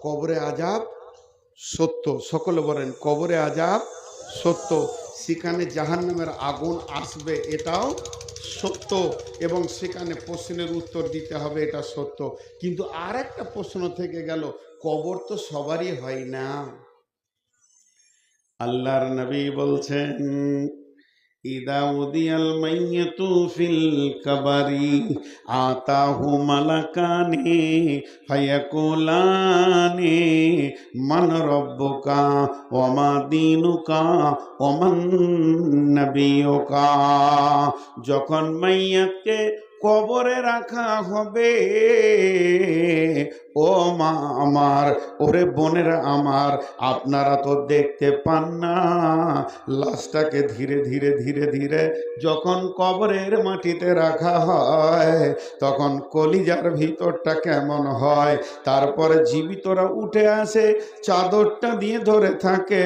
কবরে আযাব সত্য, সকলে বলেন কবরে আযাব সত্য, সেখানে জাহান্নামের আগুন আসবে এটাও সত্য, এবং সেখানে প্রশ্নের উত্তর দিতে হবে এটা সত্য। কিন্তু আর একটা প্রশ্ন থেকে গেল, কবর তো সবারই হয় না। আল্লাহর নবী বলছেন, ইদা উদিয়াল মাইয়াতু ফিল কাবারি আতাহু মালাকানি ফায়াকুলানি মান রব্বুকা ওয়া মা দীনুকা ওয়া মান নাবিয়ুকা। যখন মাইয়াতকে কবরে রাখা হবে, ও মা আমার, ওরে বোনেরা আমার, আপনারা তো দেখতে পান না, লাশটাকে ধীরে ধীরে ধীরে ধীরে যখন কবরের মাটিতে রাখা হয় তখন কলিজার ভিতরটা কেমন হয়। তারপরে জীবিতরা উঠে আসে, চাদরটা দিয়ে ধরে থাকে,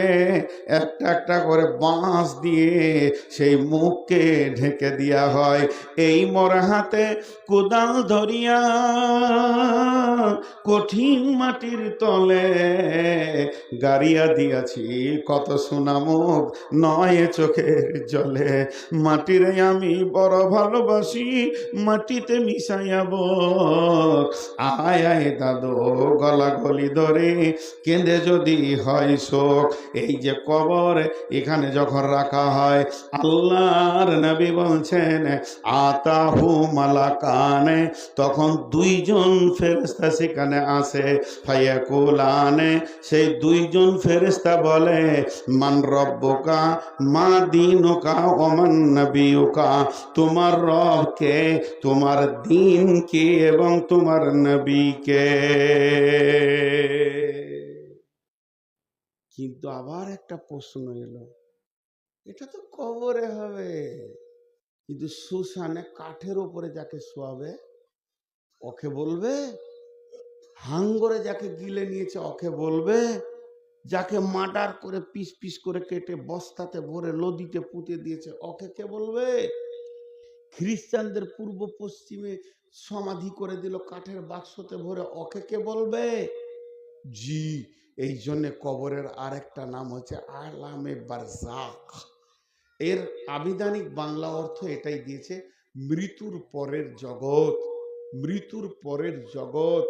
একটা একটা করে বাঁশ দিয়ে সেই মুখকে ঢেকে দেওয়া হয়। এই মরা হাতে কোদাল ধরিয়া কঠিন মাটির তলে গাড়িয়া দিয়াছি কত সোনামুখ নয় চোখের জলে। মাটিরে আমি বড় ভালোবাসি, মাটিতে মিশাইয়াব, আয় আয় দাদু গলা গলি ধরে কেঁদে যদি হয় শোক। এই যে কবর, এখানে যখন রাখা হয়, আল্লাহর নবী বলছেন আতাহু মালাকানে, তখন দুইজন ফেরেশতা সেখানে আসে, ফায়াকুলানে, সেই দুইজন ফেরেশতা বলে মান রব্বুকা মা দীনুকা ওয়া মান নাবিয়ুকা, তোমার রব কে, তোমার দ্বীন কি, এবং তোমার নবী কে। কিন্তু আবার একটা প্রশ্ন এলো, এটা তো কবরে হবে, কিন্তু শ্মশানে কাঠের উপরে যাকে শোয়াবে ওকে বলবে? হাঙ্গরে যাকে গিলে নিয়েছে ওকে বলবে? যাকে মার্ডার করে পিস পিস করে কেটে বস্তাতে ভরে লদিতে পুঁতে দিয়েছে ওকে কে বলবে? খ্রিস্টানদের পূর্ব পশ্চিমে সমাধি করে দিল কাঠের বাক্সতে ভরে, ওকে কে বলবে? জি, এই জন্যে কবরের আরেকটা নাম হচ্ছে আলামে বারজাখ। এর আবিধানিক বাংলা অর্থ এটাই দিয়েছে, মৃত্যুর পরের জগৎ। মৃত্যুর পরের জগৎ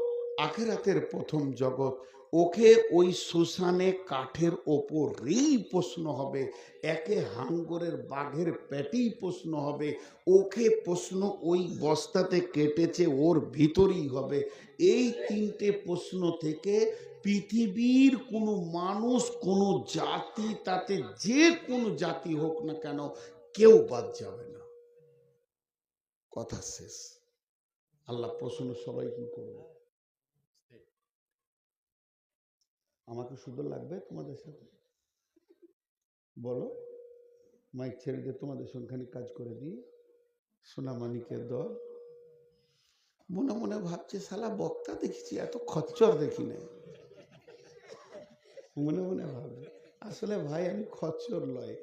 আখিরাতের প্রথম জগৎ। ওকে ওই শ্মশানে কাঠের ওপরেই প্রশ্ন হবে, একে হাঙ্গরের বাঘের পেটেই প্রশ্ন হবে, ওকে প্রশ্ন ওই বস্তাতে কেটেছে ওর ভিতরেই হবে। এই তিনটে প্রশ্ন থেকে পৃথিবীর কোনো মানুষ, কোনো জাতি, তাতে যে কোনো জাতি হোক না কেন, কেউ বাদ যাবে না। কথা শেষ। আল্লাহ প্রশ্ন সবাই কি করবে? আমাকে শুধু লাগবে তোমাদের সাথে, বলো মাইক ছেড়ে দিয়ে তোমাদের সঙ্গে কাজ করে দিই। সোনামানিকের দল মনে মনে ভাবছে, শালা বক্তা দেখেছি, এত খচ্চর দেখি না। মনে মনে ভাবে, আসলে ভাই আমি খচ্চর লয়।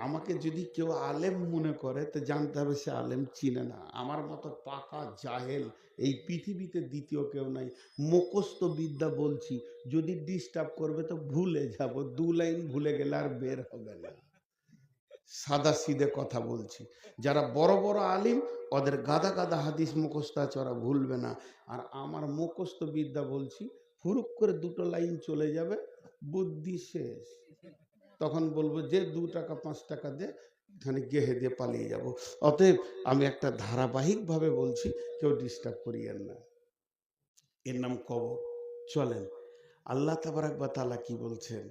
আমাকে যদি কেউ আলেম মনে করে তো জানতে হবে সে আলেম চিনে না। আমার মতো পাকা জাহেল এই পৃথিবীতে দ্বিতীয় কেউ নাই। মুখস্থ বিদ্যা বলছি, যদি ডিস্টার্ব করবে তো ভুলে যাব, 2 লাইন ভুলে গেলে আর বের হবে না। সাদা সিধে কথা বলছি। যারা বড় বড় আলিম ওদের গাদা গাদা হাদিস মুখস্থ আছে, ওরা ভুলবে না। আর আমার মুখস্থ বিদ্যা বলছি, ফুরুক করে 2টো লাইন চলে যাবে, বুদ্ধি শেষ। তখন বলবো যে 2 টাকা 5 টাকা দে, এখানে গেহে দিয়ে পালিয়ে যাব। অতএব আমি একটা ধারাবাহিকভাবে বলছি, কেউ ডিস্টার্ব করিয়েন না। এর নাম কবর। চলেন আল্লাহ তাবারাক ওয়া তাআলা কি বলছেন,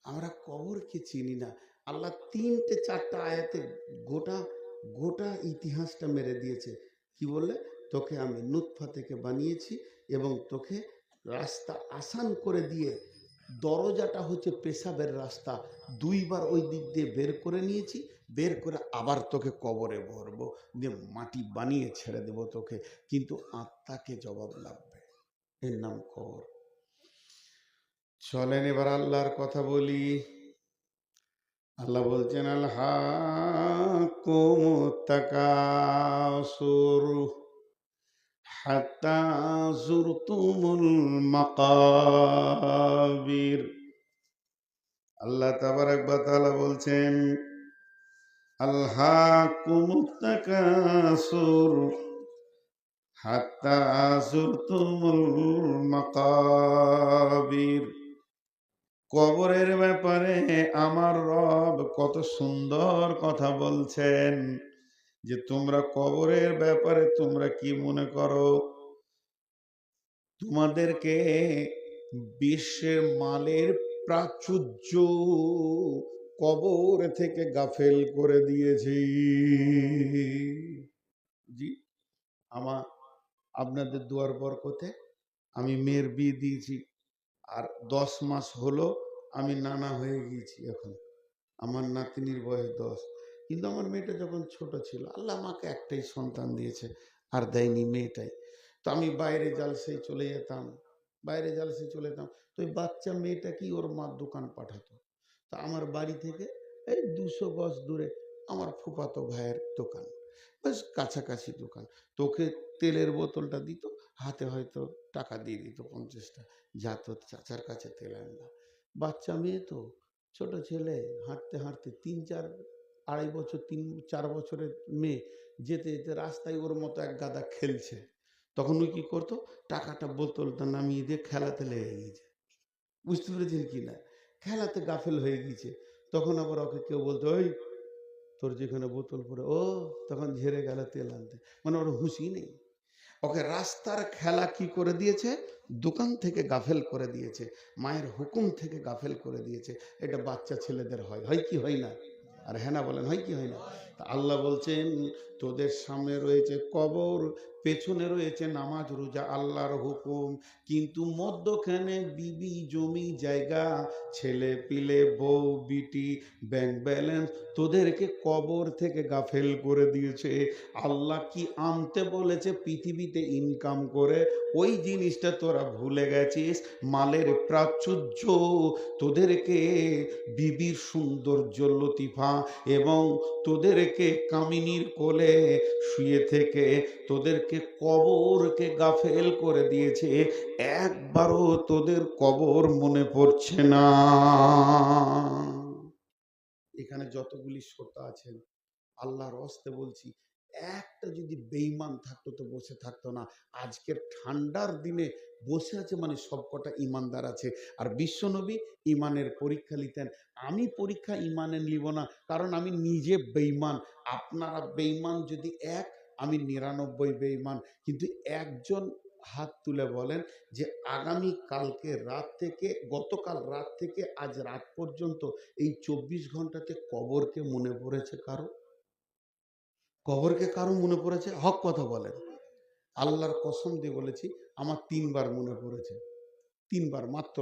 আমরা কবরকে চিনি না। আল্লাহ 3টে 4টা আয়াতে গোটা গোটা ইতিহাসটা মেরে দিয়েছে। কি বললে? তোকে আমি নুতফা থেকে বানিয়েছি এবং তোকে রাস্তা আসান করে দিয়ে, দরজাটা হচ্ছে পেশাবের রাস্তা, 2বার ওই দিক দিয়ে বের করে নিয়েছি, বের করে আবার তোকে কবরে ভরবো, দিয়ে মাটি বানিয়ে ছেড়ে দেবো তোকে, কিন্তু আত্মাকে জবাব লাগবে। এর নাম কবর। চলেন এবার আল্লাহর কথা বলি। আল্লাহ বলছেন আল হাকুমুত তাকাসুর হাত্তা যুরতুমুল মাকাবির আল্লাহ তাবারাক ওয়া তাআলা বলছেন, আলহাকুমুত তাকাসুর হাত্তা যুরতুমুল মাকাবির। কবরের ব্যাপারে আমার রব কত সুন্দর কথা বলছেন, যে তোমরা কবরের ব্যাপারে তোমরা কি মনে করো? তোমাদেরকে বিশ্বের মালের প্রাচুর্য কবর থেকে গাফেল করে দিয়েছি। জি, আপনাদের দুয়ার বরকতে আমি মেয়ের বিয়ে দিয়েছি, আর 10 মাস হলো আমি নানা হয়ে গিয়েছি। এখন আমার নাতনির বয়স 10। কিন্তু আমার মেয়েটা যখন ছোট ছিল, আল্লাহ আমাকে একটাই সন্তান দিয়েছে, আর দেয়নি মেয়েটাই। তো আমি বাইরে জালসায় চলে যেতাম, তো ওই বাচ্চা মেয়েটা কি ওর মার দোকান পাঠাতো। তো আমার বাড়ি থেকে এই 200 গজ দূরে আমার ফুফাতো ভাইয়ের দোকান, বেশ কাছাকাছি দোকান। তোকে তেলের বোতলটা দিত, হাতে হয়তো টাকা দিয়ে দিত 50টা, যা তোর চাচার কাছে তেল আনলাম। বাচ্চা মেয়ে তো, ছোট ছেলে, হাঁটতে হাঁটতে 3-4 বছরের মেয়ে, যেতে যেতে রাস্তায় ওর মতো এক গাদা খেলছে। তখন ওই কি করতো, টাকাটা বোতলটা নামিয়ে দিয়ে খেলাতে লেগে গিয়েছে। বুঝতে পেরেছেন কি না? খেলাতে গাফেল হয়ে গিয়েছে। তখন আবার ওকে কেউ বলতো, ওই তোর যেখানে বোতল পড়ে, ও তখন ঝেড়ে গেল তেল আনতে। মানে ওর হুঁশি নেই। ওকে রাস্তার খেলা কি করে দিয়েছে, দোকান থেকে গাফেল করে দিয়েছে, মায়ের হুকুম থেকে গাফেল করে দিয়েছে। এটা বাচ্চা ছেলেদের হয়, হয় কি হয় না? আর হ্যাঁ না বলেন, হয় কি হয় না? তা আল্লাহ বলছেন, তোদের সামনে রয়েছে কবর, পেছনে রয়েছে নামাজ রোজা আল্লাহর হুকুম, কিন্তু মধ্যখানে বিবি জমি জায়গা, ছেলে পিলে বউ বিটি ব্যাংক ব্যালেন্স, তোদেরকে কবর থেকে গাফেল করে দিয়েছে। আল্লাহ কি আনতে বলেছে পৃথিবীতে ইনকাম করে, ওই জিনিসটা তোরা ভুলে গেছিস। মালের প্রাচুর্য, তোদেরকে বিবির সৌন্দর্য লতিফা, এবং তোদেরকে কামিনীর কোলে শুয়ে থেকে তোদেরকে কবরকে গাফেল করে দিয়েছে। একবারও তোদের কবর মনে পড়ছে না। এখানে যতগুলি শ্রোতা আছেন, আল্লাহর হস্তে বলছি, একটা যদি বেঈমান থাকতো তো বসে থাকতো না। আজকের ঠান্ডার দিনে বসে আছে মানে সবকটা ইমানদার আছে। আর বিশ্বনবী ইমানের পরীক্ষা নিতেন। আমি পরীক্ষা ইমানের নিব না, কারণ আমি নিজে বেঈমান। আপনারা বেঈমান যদি এক, আমি 99 বেঈমান। কিন্তু একজন হাত তুলে বলেন যে আগামী কালকে রাত থেকে, গতকাল রাত থেকে আজ রাত পর্যন্ত এই 24 ঘন্টাতে কবরকে মনে পড়েছে কারো? কবরকে কারো মনে পড়েছে? হক কথা বলেন। আল্লাহর কসম দিয়ে বলেছি, আমার 3বার মনে পড়েছে। 3বার মাত্র।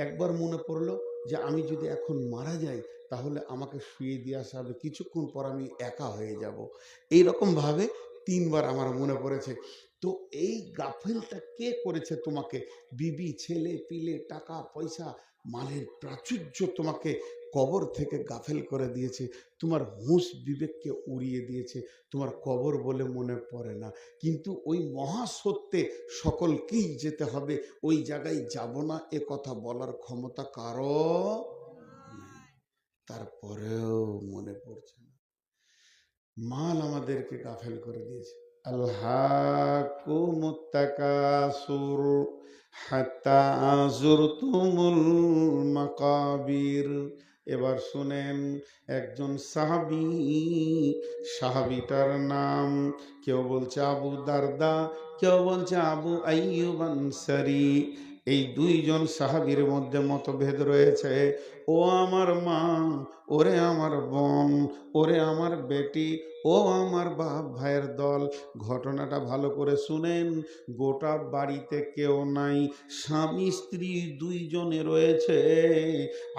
একবার মনে পড়লো যে আমি যদি এখন মারা যাই তাহলে আমাকে শুয়ে দিয়ে আসা হবে, কিছুক্ষণ পর আমি একা হয়ে যাব। এইরকম ভাবে 3বার আমার মনে পড়েছে। তো এই গাফেলটা কে করেছে তোমাকে? বিবি ছেলে পিলে টাকা পয়সা মালের প্রাচুর্য তোমাকে কবর থেকে গাফেল করে দিয়েছে। তোমার হুঁশ বিবেককে উড়িয়ে দিয়েছে। তোমার কবর বলে মনে পড়ে না। কিন্তু ওই মহাসত্যে সকলকেই যেতে হবে, ওই জায়গায় যাব না এ কথা বলার ক্ষমতা কারো নেই। তারপরেও মনে পড়ছে না। মাল আমাদেরকে গাফেল করে দিয়েছে। আলহাকুমুত তাকাসুর হাত্তা যুরতুমুল মাকাবির। এবার শুনেন, একজন সাহাবী, সাহাবীটার নাম কেউ বলছে আবু দারদা, কেউ বলছে আবু আইয়ুব আনসারী। এই 2জন সাহাবীর মধ্যে মতভেদ রয়েছে। ও আমার মা, ওরে আমার বোন, ওরে আমার বেটি, ও আমার বাপ ভাইয়ের দল, ঘটনাটা ভালো করে শুনেন। গোটা বাড়িতে কেউ নাই, স্বামী স্ত্রী 2জনে রয়েছে,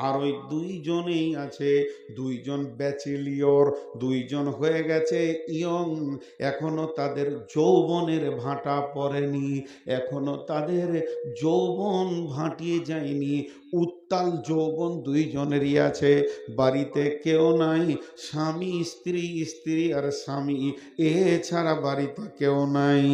আর ওই 2জনেই আছে। 2জন ব্যাচেলিয়র, 2জন হয়ে গেছে ইয়ং, এখনো তাদের যৌবনের ভাঁটা পড়েনি, এখনো তাদের যৌবন ভাটিয়ে যায়নি। উত্তাল যৌবন 2জনেরই আছে। বাড়িতে কেউ নাই, স্বামী স্ত্রী, স্ত্রী আর স্বামী, এছাড়া বাড়িতে কেউ নাই।